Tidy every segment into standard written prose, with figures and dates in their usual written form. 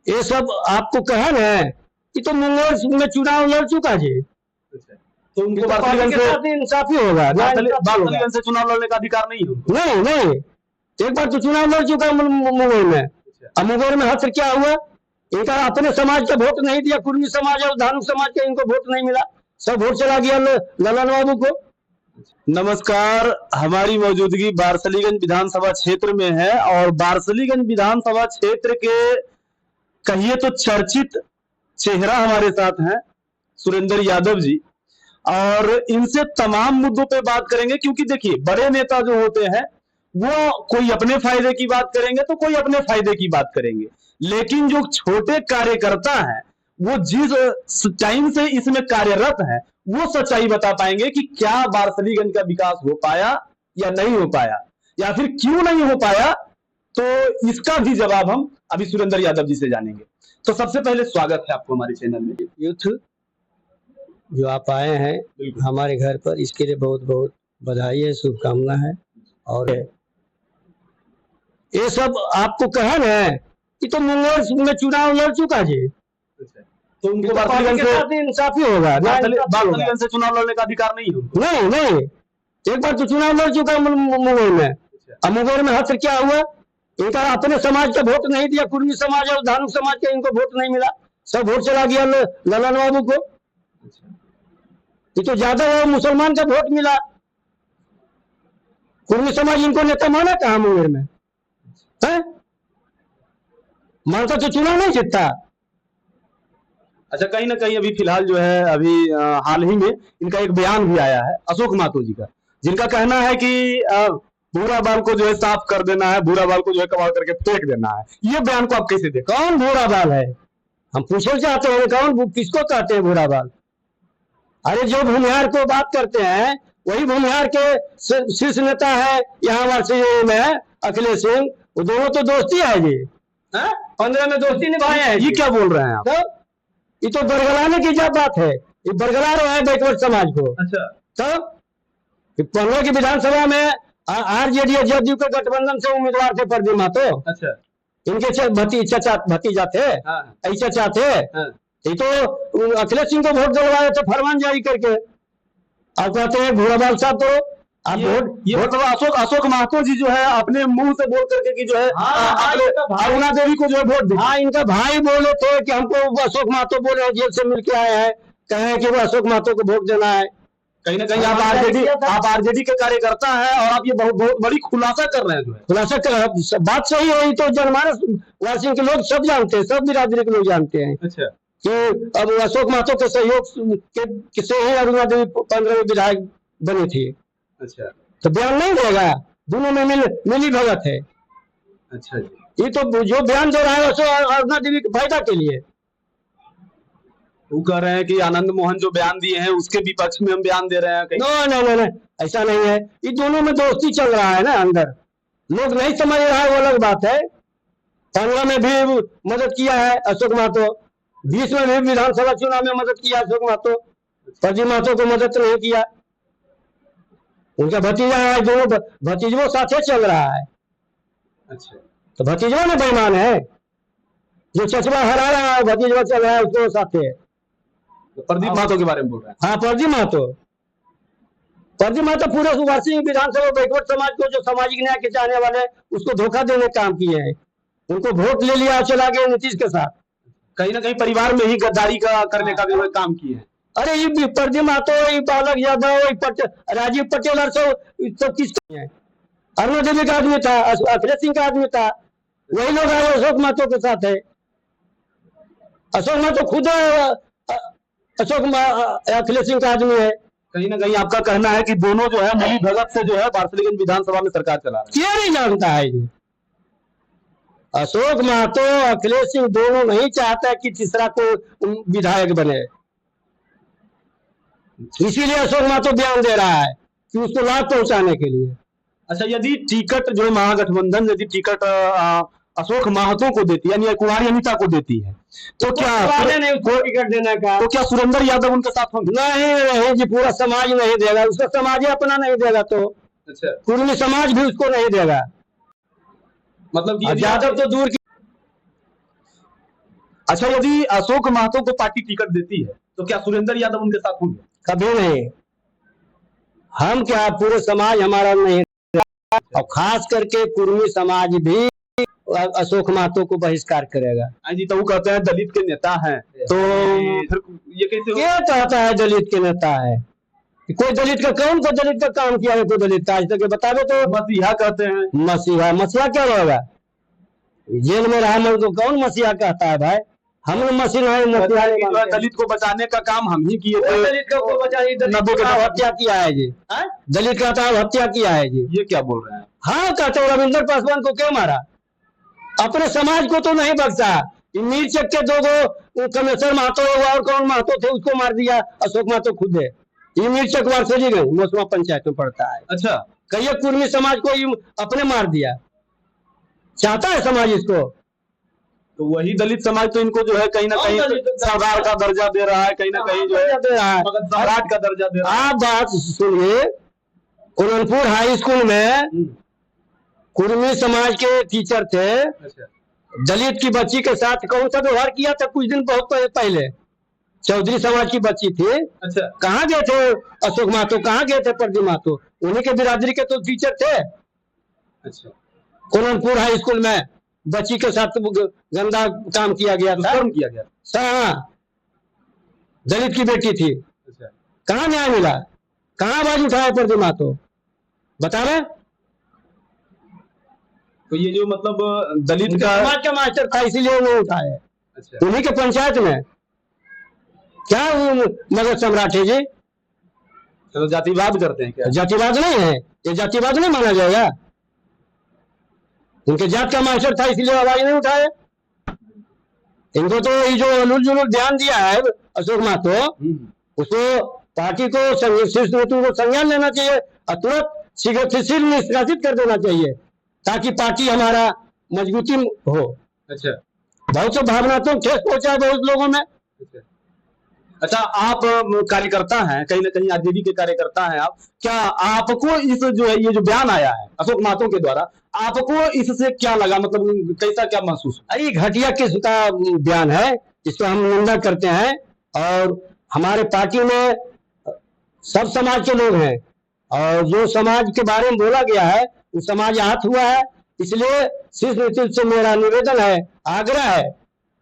ये सब आपको कहा ना कि तो मंगल में चुनाव लड़ चुका जी। अच्छा, तो उनको तो बारसलीगंज पार्टी के से साथ इंसाफी होगा ना, इंसाफी होगा। बारसलीगंज से चुनाव लड़ने का अधिकार नहीं है उनको। नहीं नहीं, एक बार तो चुनाव लड़ चुका है मुंगेर में। अच्छा, अब मुंगेर में हद क्या हुआ, इनका अपने समाज का वोट नहीं दिया, कुर्मी समाज और धानुक समाज का इनको वोट नहीं मिला, सब वोट चला गया ललन बाबू को। नमस्कार, हमारी मौजूदगी बारसलीगंज विधानसभा क्षेत्र में है और बारसलीगंज विधानसभा क्षेत्र के कहिए तो चर्चित चेहरा हमारे साथ हैं सुरेंद्र यादव जी, और इनसे तमाम मुद्दों पे बात करेंगे। क्योंकि देखिए, बड़े नेता जो होते हैं वो कोई अपने फायदे की बात करेंगे तो कोई अपने फायदे की बात करेंगे, लेकिन जो छोटे कार्यकर्ता हैं वो जिस टाइम से इसमें कार्यरत है वो सच्चाई बता पाएंगे कि क्या बारसलीगंज का विकास हो पाया या नहीं हो पाया, या फिर क्यों नहीं हो पाया। तो इसका भी जवाब हम अभी सुरेंद्र यादव जी से जानेंगे। तो सबसे पहले स्वागत है आपको हमारे चैनल में। यूथ जो आप आए हैं हमारे घर पर, इसके लिए बहुत बहुत बधाई है, शुभकामना है। और ये सब आपको कहा ना कि तो मंगल में चुनाव लड़ चुका जी। तो उनको पार्टी के साथ इंसाफी होगा ना, बारसलीगंज से चुनाव लड़ने का अधिकार नहीं है उनको। नहीं नहीं, एक बार तो चुनाव लड़ चुका है मुंगेर में। अब मुंगेर में हद क्या हुआ, इनका अपने समाज का वोट नहीं दिया, कुर्मी समाज और धानुक समाज का इनको वोट नहीं मिला, सब वोट चला गया ललन बाबू को। ये तो ज्यादा वो मुसलमान का वोट मिला, कुर्मी समाज इनको नेता माना कहा मुंगेर में है, मानता तो चुनाव नहीं जीतता। अच्छा, कहीं ना कहीं अभी फिलहाल जो है अभी हाल ही में इनका एक बयान भी आया है अशोक महतो जी का, जिनका कहना है कि भूरा बाल को जो है साफ कर देना है, भूरा बाल को जो है कबाड़ करके फेंक देना है। ये बयान को आप कैसे देखते? कौन भूरा बाल है, हम पूछना चाहते हैं कौन, किसको कहते हैं भूरा बाल? अरे जो भूमिहार को बात करते हैं वही भूमिहार के शीर्ष नेता है यहाँ हमारे में अखिलेश सिंह, वो दोनों तो दोस्ती है जी, 15 में दोस्ती निभाए हैं। ये क्या बोल रहे हैं आप? तो ये तो बरगलाने की क्या बात है, ये बरगला रहे हैं बैकवर्ड समाज को। अच्छा, तो 15 की विधानसभा में आरजेडी और जदयू के गठबंधन से उम्मीदवार थे प्रदीप महतो। अच्छा, इनके भतीजा थे, चचा थे। ये तो अखिलेश सिंह को वोट दिलवाए थे फरमान जारी करके, आप कहते हैं भूरा बाल साहब तो आप वोट अशोक महतो जी जो है अपने मुंह से बोल करके कि जो है अरुणा देवी को जो है वोट दिया। हाँ, इनका भाई बोले थे कि हमको अशोक महतो बोले जेल से मिलके आए हैं, कहे कि वो अशोक महतो को वोट देना है। कहीं ना कहीं आप आरजेडी के कार्यकर्ता हैं और आप ये बहुत बड़ी खुलासा कर रहे हैं। जो है खुलासा बात सही है, तो जनमानस वासियों के लोग सब जानते हैं, सब बिरादरी के लोग जानते हैं। अच्छा, कि अब अशोक महतो के सहयोग से ही अरुणा देवी 15 में विधायक बनी थी। अच्छा, तो बयान नहीं देगा, दोनों में मिली भगत है। अच्छा जी, ये तो जो बयान दे रहा है अरुणा देवी के फायदा के लिए। वो कह रहे हैं कि आनंद मोहन जो बयान दिए हैं उसके विपक्ष में हम बयान दे रहे हैं। नहीं, ऐसा नहीं है, ये दोनों में दोस्ती चल रहा है ना, अंदर लोग नहीं समझ रहा है वो अलग बात है। 15 में भी मदद किया है अशोक महतो, 20 में भी विधानसभा चुनाव में मदद किया अशोक महतो, प्रदीप महतो को मदद नहीं किया। उनका भतीजा है, दोनों भतीजों साथे चल रहा है। अच्छा, तो भतीजवा में बेईमान है, जो चचवा हरा रहा है भतीजवा चल रहा है उसको साथे। तो प्रदीप महतो के बारे में बोल रहे हैं? हाँ, प्रदीप महतो पूरे सुभाषी विधानसभा बैकवर्ड समाज को, जो सामाजिक न्याय के चाहने वाले उसको धोखा देने का काम किए हैं, उनको वोट ले लिया, चला गया नीतीश के साथ। कहीं ना कहीं परिवार में ही गद्दारी का करने का भी काम किए हैं। अरे ये प्रदीप महतो, ये बालक यादव, राजीव पटेल और सब तो किसका है? अरुणा देवी का आदमी था, अखिलेश सिंह का आदमी था, वही लोग आए अशोक महतो के साथ है। अशोक महतो खुद अखिलेश सिंह का आदमी है। कहीं ना कहीं आपका कहना है कि दोनों जो है मिली भगत से जो है बारसलीगंज विधानसभा में सरकार चला रहे हैं। क्या नहीं जानता है ये? अशोक महतो अखिलेश सिंह दोनों नहीं चाहता कि तीसरा को विधायक बने, इसीलिए अशोक महतो बयान दे रहा है कि उसको लाभ पहुंचाने के लिए। अच्छा, यदि टिकट जो महागठबंधन यदि टिकट अशोक महतो को देती है यानी कुमारी अनिता को देती है तो क्या नहीं उसको टिकट देने का? तो क्या सुरेंद्र यादव उनके साथ होंगे? नहीं जी, पूरा समाज नहीं देगा, उसका समाज ही अपना नहीं देगा तो अच्छा, कुर्मी समाज भी उसको नहीं देगा। मतलब यादव तो दूर की, अच्छा, यदि अशोक महतो को पार्टी टिकट देती है तो क्या सुरेंद्र यादव उनके साथ होंगे? कभी नहीं। हम क्या, पूरे समाज हमारा नहीं, और खास करके कुर्मी समाज भी अशोक महतो को बहिष्कार करेगा। हाँ जी, तो वो कहते हैं दलित के नेता हैं, तो फिर ये कैसे क्या कहता है दलित के नेता है? कोई दलित का काम किया है? कोई दलित का आज तक बता दो तो। मसीहा कहते हैं। मसीहा? मसीहा क्या होगा? जेल में रहा मन को कौन मसीहा कहता है भाई? हम लोग मसीहा है, मसीहा नहीं मानते। दलित को बचाने का काम हम ही किए थे। दलित को बचाने, दलित का हत्या किया है जी। दलित का हत्या किया है जी। ये क्या बोल रहे हैं? हाँ, कहते हो रविंद्र पासवान को क्यों मारा? अपने समाज को तो नहीं बख्शा। मीर चक के दो कमेश्वर महतो और कौन महतो थे, उसको मार दिया अशोक महतो खुद है। ये मीर चक वारसलीगंज मोसमा पंचायत में पड़ता है। अच्छा, कई कुर्मी समाज को अपने मार दिया। चाहता है समाज इसको? तो वही दलित समाज तो इनको जो है कहीं ना कहीं सरदार का दर्जा दे रहा है, कहीं ना कहीं जो है दे रहा है, सम्राट का दर्जा दे रहा है। आप बात सुनिए, कुरनपुर हाई स्कूल में कुर्मी समाज के टीचर थे। अच्छा, दलित की बच्ची के साथ कौन सा व्यवहार किया था कुछ दिन बहुत पहले? चौधरी समाज की बच्ची थी। अच्छा, कहाँ गए थे अशोक महतो? कहाँ गए थे प्रदीप महतो? उन्हीं के बिरादरी के तो टीचर थे। अच्छा, कुरनपुर हाई स्कूल में बच्ची के साथ गंदा काम किया गया था। किया गया। हाँ, दलित की बेटी थी। अच्छा, कहाँ न्याय मिला? कहाँ आवाज उठाया प्रदीप महतो? बता रहे? तो ये जो मतलब दलित का समाज का मास्टर था, इसीलिए वो उठाए। अच्छा, उन्हीं के पंचायत में क्या वो मगध सम्राट है जी? चलो जातिवाद करते हैं क्या? जातिवाद नहीं है ये, जातिवाद नहीं माना जाएगा। उनके जात का मास्टर था, इसलिए आवाज नहीं उठाए। इनको तो ये जो उलूल जुलूल ध्यान दिया है अशोक महतो, उसको पार्टी को संज्ञान लेना चाहिए और तुरंत शीघ्र निष्कासित कर देना चाहिए, ताकि पार्टी हमारा मजबूती हो। अच्छा, बहुत से भावनात्मक ठेस पहुंचा है बहुत लोगों में। अच्छा, आप कार्यकर्ता हैं, कहीं ना कहीं आरजेडी के कार्यकर्ता हैं आप, क्या आपको इस जो है ये जो बयान आया है अशोक महतो के द्वारा, आपको इससे क्या लगा? मतलब कैसा क्या महसूस? अरे घटिया किस्म का बयान है, इसको हम निंदा करते हैं। और हमारे पार्टी में सब समाज के लोग हैं, और जो समाज के बारे में बोला गया है वो समाज आहत हुआ है। इसलिए शीर्ष नेतृत्व से मेरा निवेदन है, आग्रह है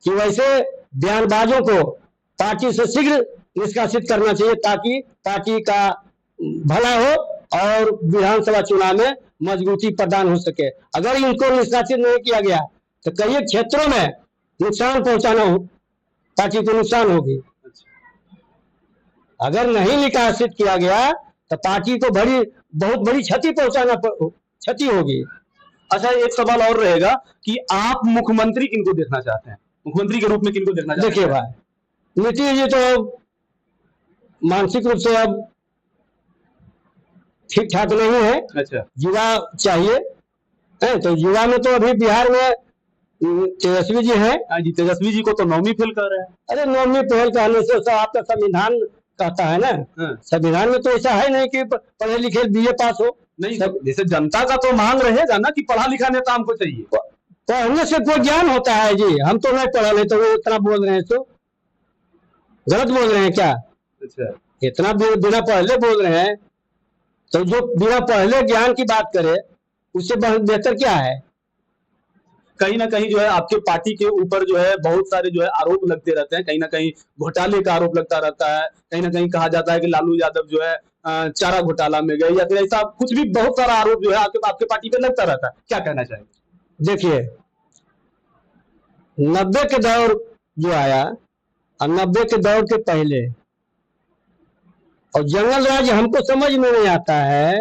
कि वैसे बयानबाजों को पार्टी से शीघ्र निष्कासित करना चाहिए, ताकि पार्टी का भला हो और विधानसभा चुनाव में मजबूती प्रदान हो सके। अगर इनको निष्कासित नहीं किया गया तो कई क्षेत्रों में नुकसान पहुंचाना हो, पार्टी को नुकसान होगी। अगर नहीं निष्कासित किया गया तो पार्टी को बहुत बड़ी क्षति होगी। अच्छा, एक सवाल और रहेगा कि आप मुख्यमंत्री किनको देखना चाहते हैं? मुख्यमंत्री के रूप में किनको देखना चाहते हैं? देखिए भाई, नीतीश जी तो मानसिक रूप से अब ठीक ठाक नहीं है। अच्छा, युवा चाहिए है, तो युवा में तो अभी बिहार में तेजस्वी जी हैं। हाँ जी, तेजस्वी जी को तो 9वीं फेल कर रहे हैं। अरे 9वीं फेल कहने से आपका संविधान कहता है ना, संविधान में तो ऐसा है नहीं कि पढ़े लिखे बीए पास हो। नहीं, जैसे जनता का तो मांग रहेगा ना कि पढ़ा लिखा नेता हमको चाहिए। पढ़ने से कोई ज्ञान होता है जी? हम तो नहीं पढ़ा, नहीं तो वो इतना बोल रहे हैं, तो गलत बोल रहे हैं क्या? अच्छा, इतना बिना पढ़ले बोल रहे हैं, तो जो बिना पढ़ले ज्ञान की बात करे उससे बेहतर क्या है? कहीं ना कहीं जो है आपके पार्टी के ऊपर जो है बहुत सारे जो है आरोप लगते रहते हैं, कहीं ना कहीं घोटाले का आरोप लगता रहता है, कहीं ना कहीं कहा जाता है कि लालू यादव जो है चारा घोटाला में गए, या फिर ऐसा कुछ भी बहुत सारा आरोप जो है आपके पार्टी पे लगता रहता है। क्या कहना चाहेंगे? देखिए, 90 के दौर जो आया और 90 के दौर के पहले, और जंगल राज हमको समझ में नहीं आता है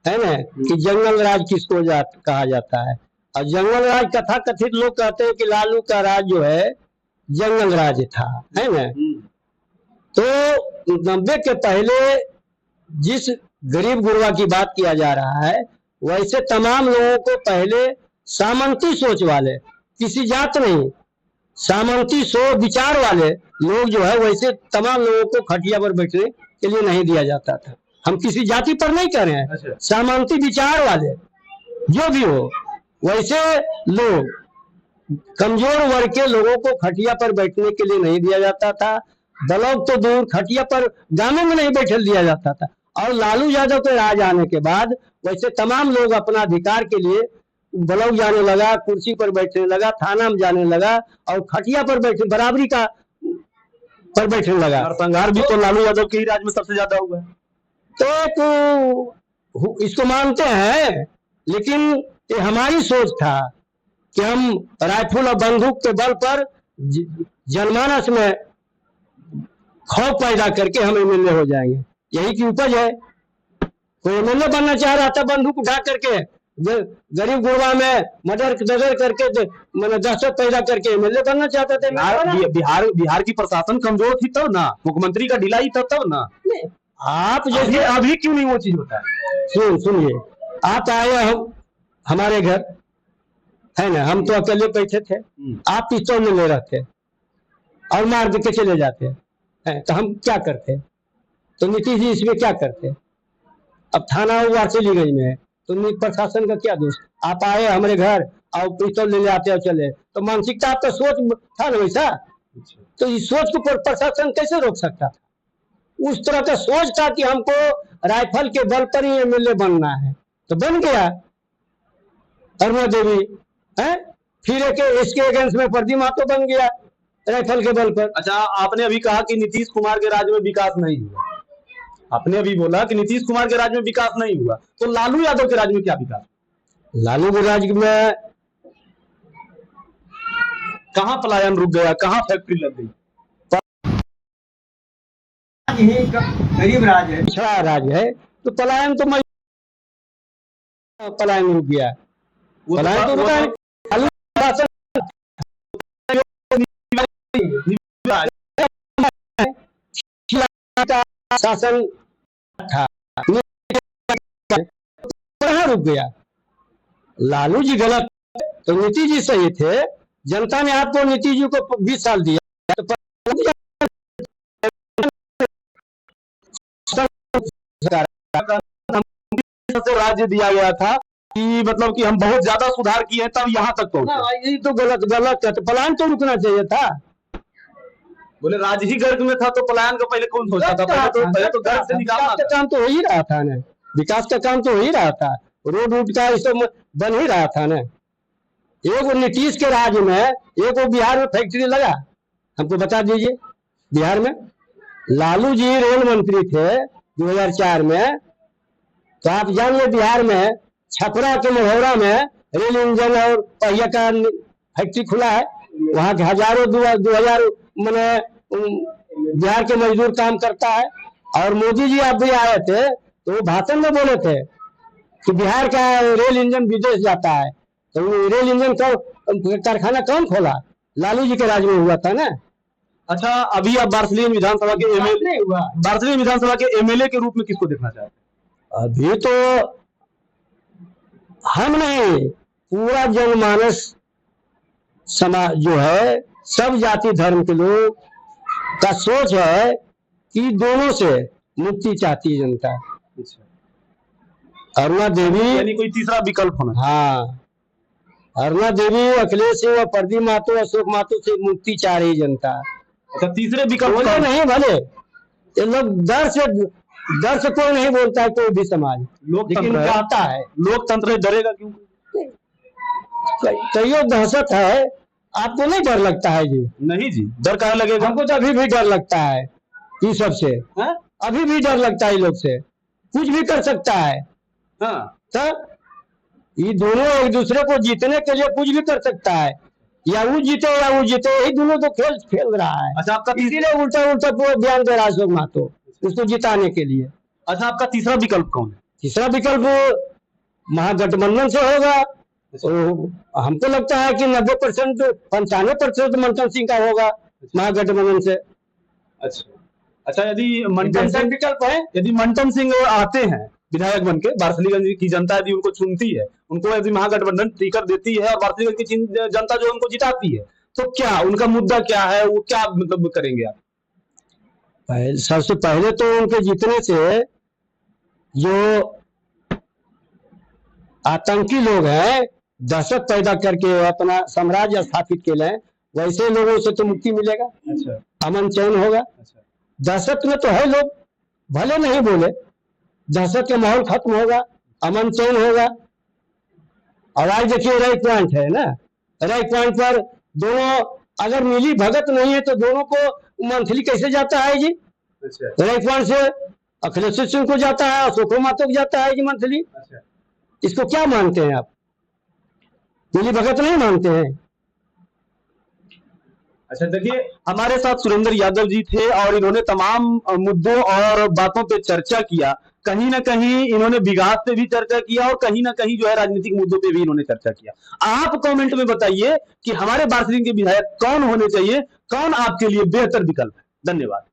ना, कि जंगल राज किसको कहा जाता है। और जंगल राज कथा कथित लोग कहते हैं कि लालू का राज जो है जंगल राज था, है ना। तो 90 के पहले जिस गरीब गुरबा की बात किया जा रहा है, वैसे तमाम लोगों को पहले सामंती सोच वाले, किसी जात नहीं, सामंती विचार वाले लोग जो है, वैसे तमाम लोगों को खटिया पर बैठने के लिए नहीं दिया जाता था। हम किसी जाति पर नहीं कर रहे हैं। अच्छा। सामंती विचार वाले जो भी हो, वैसे लोग कमजोर वर्ग के लोगों को खटिया पर बैठने के लिए नहीं दिया जाता था। ब्लॉक तो दूर, खटिया पर गांवों में नहीं बैठल दिया जाता था। और लालू यादव के राज आने के बाद वैसे तमाम लोग अपना अधिकार के लिए ब्लॉक जाने लगा, कुर्सी पर बैठने लगा, थाना में जाने लगा और खटिया पर बैठने बराबरी का पर बैठने लगा। नरसंहार भी तो लालू यादव के ही राज में सबसे ज्यादा हुआ है। तो एक इसको मानते हैं, लेकिन ये हमारी सोच था कि हम राइफल और बंदूक के बल पर जनमानस में खौफ पैदा करके हम एमएलए हो जाएंगे। यही की उपज है। कोई एमएलए बनना चाह रहा था बंदूक उठा करके, गरीब गुरबा में मर्डर दगर करके मैंने दहशत पैदा करके एमएलए बनना चाहता था। बिहार की प्रशासन कमजोर थी तब ना, मुख्यमंत्री का ढिलाई था तब ना। आप जैसे अभी क्यों नहीं वो चीज होता है? सुनिए, आप आए हमारे घर, है ना, हम तो अकेले बैठे थे, आप पिस्तौल में ले रहे थे और मार दे के चले जाते हैं, तो हम क्या करते? तो नीतीश जी इसमें क्या करते? अब थाना वारसिलीगंज में है, तो प्रशासन का क्या दोष? आप आए हमारे घर और पिस्तौल ले आते और चले, तो मानसिकता आपका सोच था ना वैसा, तो इस सोच को प्रशासन कैसे रोक सकता था? उस तरह का सोच था कि हमको राइफल के बल पर ही एमएलए बनना है, तो बन गया अरुणा देवी है। फिर इसके अगेंस्ट में प्रदीप महतो बन गया राइफल के बल पर। अच्छा, आपने अभी कहा कि नीतीश कुमार के राज में विकास नहीं हुआ, आपने अभी बोला कि नीतीश कुमार के राज में विकास नहीं हुआ, तो लालू यादव के राज में क्या विकास? लालू के राज में कहां पलायन रुक गया, कहां फैक्ट्री लग गई? गरीब राज है, पिछड़ा राज है, तो पलायन तो पलायन रुक गया। पलायन तो रुका है। शासन था, रुक गया। लालू जी गलत तो नीतीश जी सही थे। जनता ने आपको नीतीश जी को 20 साल दिया, तो राज्य दिया गया था कि मतलब कि हम बहुत ज्यादा सुधार किए हैं तब यहाँ तक पहुंचे। ये तो गलत है। तो पलायन तो रुकना चाहिए था। बोले राज ही गर्ग में था तो पलायन का पहले कौन सोचता था? पहले तो गर्ग से निकालना का काम तो हो ही रहा था ना, विकास का काम तो हो ही रहा था, रोड वोड का इस बन ही रहा था ना। एक नीतीश के राज में एक बिहार में फैक्ट्री लगा, हमको बता दीजिए। बिहार में लालू जी रेल मंत्री थे 2004 में, तो आप जान लो बिहार में छपरा के मढ़ौरा में रेल इंजन और पहिया का फैक्ट्री खुला है। वहां के हजारों 2000 मैंने बिहार के मजदूर काम करता है। और मोदी जी आप भी आए थे तो वो भाषण में बोले थे कि बिहार का रेल इंजन विदेश जाता है, तो रेल इंजन का कारखाना कौन खोला? लालू जी के राज में हुआ था ना। अच्छा, अभी आप बार्सिलीगंज विधानसभा के एमएलए हुआ, बार्सिलीगंज विधानसभा के एमएलए के रूप में किसको देखना चाहते हैं? अभी तो हम नहीं, पूरा जनमानस समाज जो है, सब जाति धर्म के लोग का सोच है कि दोनों से मुक्ति चाहती है जनता। अरुणा देवी यानी कोई तीसरा विकल्प होना। हाँ, अरुणा देवी, अखिलेश सिंह और प्रदीप महतो, अशोक महतो से मुक्ति चाह रही जनता। अच्छा, तीसरे विकल्प बोले नहीं, भले ये लोग डर से कोई नहीं बोलता है, कोई भी समाज, लेकिन चाहता है। लोकतंत्र डरेगा क्यों? कईयों दहशत है, आपको नहीं डर लगता है जी? नहीं जी, डर कहाँ लगेगा? हमको तो अभी भी डर लगता है ये सब से। अभी भी डर लगता है, लोग से कुछ भी कर सकता है। तो ये दोनों एक दूसरे को जीतने के लिए कुछ भी कर सकता है, या वो जीते या वो जीते, यही दोनों तो खेल रहा है। अच्छा, आपका इसीलिए उल्टा पूरा बयान दे रहा है अशोक महतो उसको जिताने के लिए। अच्छा, आपका तीसरा विकल्प कौन है? तीसरा विकल्प महागठबंधन से होगा। तो हमको लगता है कि 90% 95% मंथन सिंह का होगा महागठबंधन से। अच्छा, यदि मंथन सिंह विकल्प है, यदि मंथन सिंह आते हैं विधायक बन के, बार्सिलीगंज की जनता यदि उनको चुनती है, उनको यदि महागठबंधन टिकट देती है और बार्सिलीगंज की जनता जो उनको जिताती है, तो क्या उनका मुद्दा क्या है, वो क्या मतलब करेंगे आप? सबसे पहले तो उनके जीतने से जो आतंकी लोग हैं दहशत पैदा करके अपना साम्राज्य स्थापित के लें, वैसे लोगों से तो मुक्ति मिलेगा, अच्छा अमन चैन होगा। अच्छा दहशत में तो है लोग, भले नहीं बोले, दहशत का माहौल खत्म होगा, अमन चैन होगा। और आज देखिए राइट पॉइंट है ना, राइट पॉइंट पर दोनों अगर मिली भगत नहीं है तो दोनों को मंथली कैसे जाता है जी? अच्छा राइट पॉइंट से अखिलेश सिंह को जाता है, अशोक मातो को जाता है जी मंथली। अच्छा इसको क्या मानते हैं आप? मिली भगत नहीं मानते हैं? अच्छा देखिए, हमारे साथ सुरेंद्र यादव जी थे और इन्होंने तमाम मुद्दों और बातों पे चर्चा किया। कहीं ना कहीं इन्होंने विकास पे भी चर्चा किया और कहीं ना कहीं जो है राजनीतिक मुद्दों पे भी इन्होंने चर्चा किया। आप कमेंट में बताइए कि हमारे बार्सिलिंग के विधायक कौन होने चाहिए, कौन आपके लिए बेहतर विकल्प है। धन्यवाद।